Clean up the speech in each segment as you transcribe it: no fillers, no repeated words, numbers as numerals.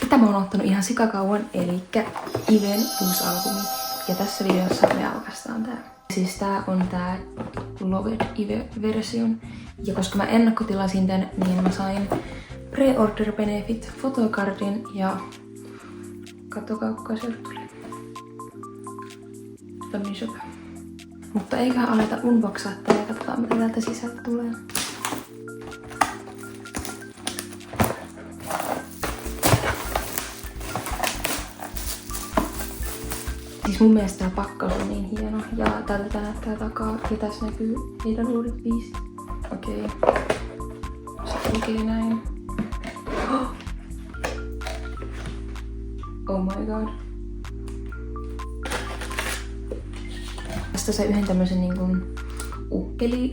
Tätä mä oon ottanut ihan sikakauan, elikkä Iven uusi albumi. Ja tässä videossa me alkaistaan tää. Siis tää on tää Loved Ive-version. Ja koska mä ennakkotilasin tän, niin mä sain pre-order benefit fotokardin ja katsokaa kuka sieltä tuli. Tää on niin söpö. Mutta eiköhän aleta unboxaa tää ja katsotaan mitä täältä sisältä tulee. Siis mun mielestä tää pakkaus on niin hieno ja tältä näyttää takaa ja tässä näkyy heidän uudet biisit. Okei. Se lukee näin. Oh my god. Tästä sai yhden tämmösen niinkun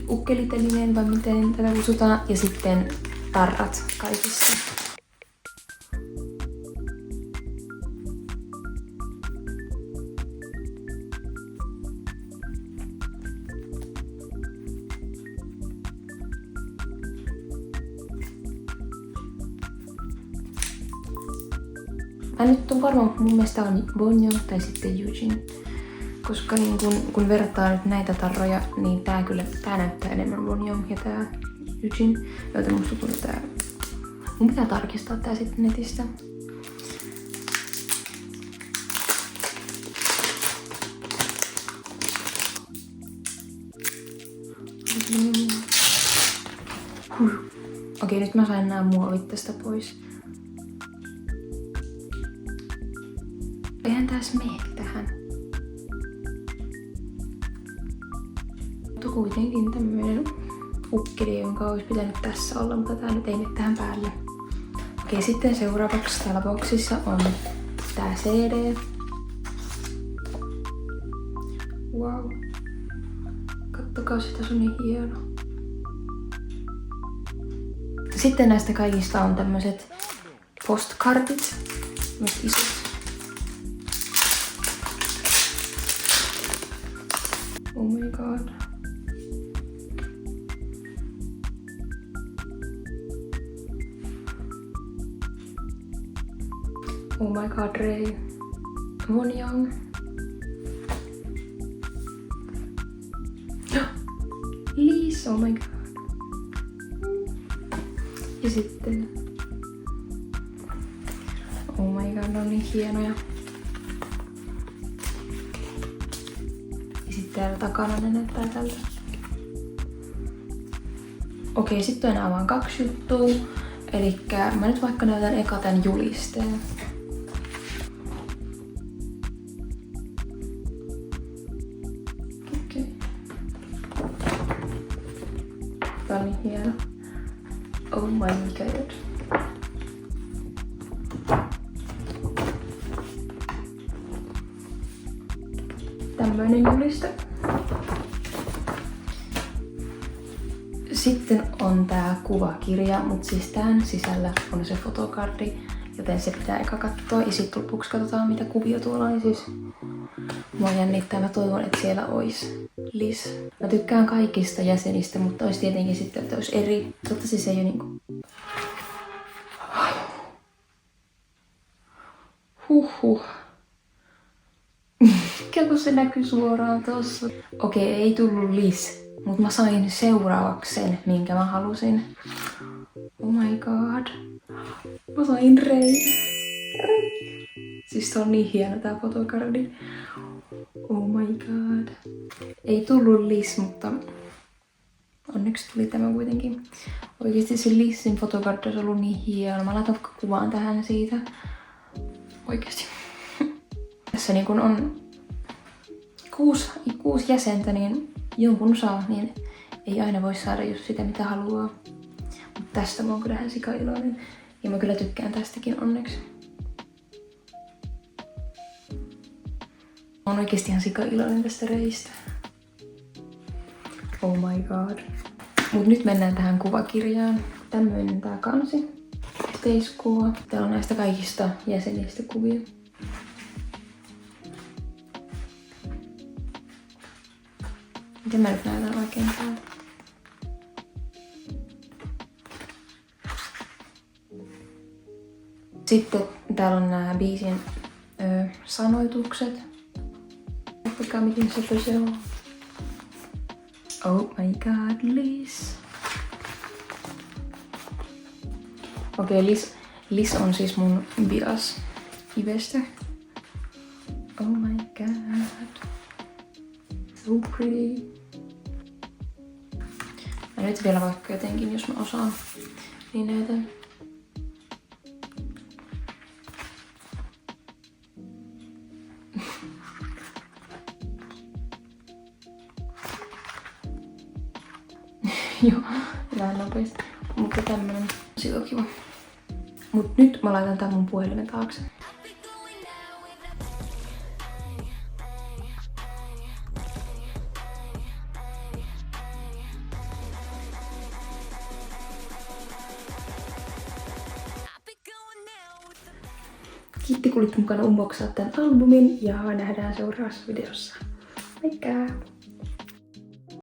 ukkelitelineen vai miten tätä kutsutaan ja sitten tarrat kaikissa. Mä nyt on varmaan, mun mielestä on Bonjour tai sitten Eugene. Koska niin kun vertaa nyt näitä tarroja, niin tää näyttää enemmän Bonjour ja tää Eugene. Joten musta tuli tää. Mun pitää tarkistaa tää sitten netistä. Okei, nyt mä sain nää muovit tästä pois. Eihän tässä mene tähän. Mutta kuitenkin tämmönen ukkeli, jonka olisi pitänyt tässä olla, mutta tää nyt ei mene tähän päälle. Okei, sitten seuraavaksi täällä boksissa on tää CD. Wow. Kattokaa sitä, se on niin hieno. Sitten näistä kaikista on tämmöset postkartit. Myös isot. Oh my god. Oh my god, Ray. Won Young. Liis, oh my god. Ja sitten... Oh my god, ne on niin hienoja. Täällä takana ne näyttää tältä. Okei, sitten on enää vaan 2 juttua. Elikkä mä nyt vaikka näytän eka tän julisteen. Okei. Tää on niin hieno. Oh my god. Tämmöinen juliste. Sitten on tää kuvakirja, mutta siis tän sisällä on se fotokardi, joten se pitää eka katsoa ja sitten lopuksi katsotaan mitä kuvia tuolla on. Siis mua jännittää, mä toivon, että siellä olisi Liz. Mä tykkään kaikista jäsenistä, mutta olisi tietenkin sitten, että olisi eri. Toivottavasti se ei ole niinku... Huhhuh. Kun se näkyy suoraan tossa. Okei, ei tullut Liz, mutta mä sain seuraavaksi sen, minkä mä halusin. Oh my god. Mä sain Ray. Siis se on niin hieno tää fotokardi. Oh my god. Ei tullut Liz, mutta onneksi tuli tämä kuitenkin. Oikeesti se Lizin fotokardi olisi ollut niin hieno. Mä laitan kuvaan tähän siitä. Oikeesti. Tässä niin kun on 6 jäsentä, niin jonkun saa, niin ei aina voi saada just sitä mitä haluaa. Mutta tästä mä oon kyllä ihan sikailoinen. Ja mä kyllä tykkään tästäkin onneksi. Mä oon oikeesti ihan sikailoinen tästä Raystä. Oh my god. Mut nyt mennään tähän kuvakirjaan. Tämmöinen tää kansi. Yhteiskuva. Täällä on näistä kaikista jäsenistä kuvia. Miten mä nyt näytän oikein täältä? Sitten täällä on nämä biisin sanoitukset. Katsokaa miten se on. Oh my god, Liz. Okei, Liz on siis mun bias Ivestä. Oh my god. So pretty. Ja nyt vielä vaikka jotenkin, jos mä osaan, niin näytän. Joo, vähän nopeasti. Mutta tämmönen siitä on kiva. Mut nyt mä laitan tän mun puhelimen taakse. Kiitti kun olit mukana unboxaa tän albumin ja nähdään seuraavassa videossa. Moikka!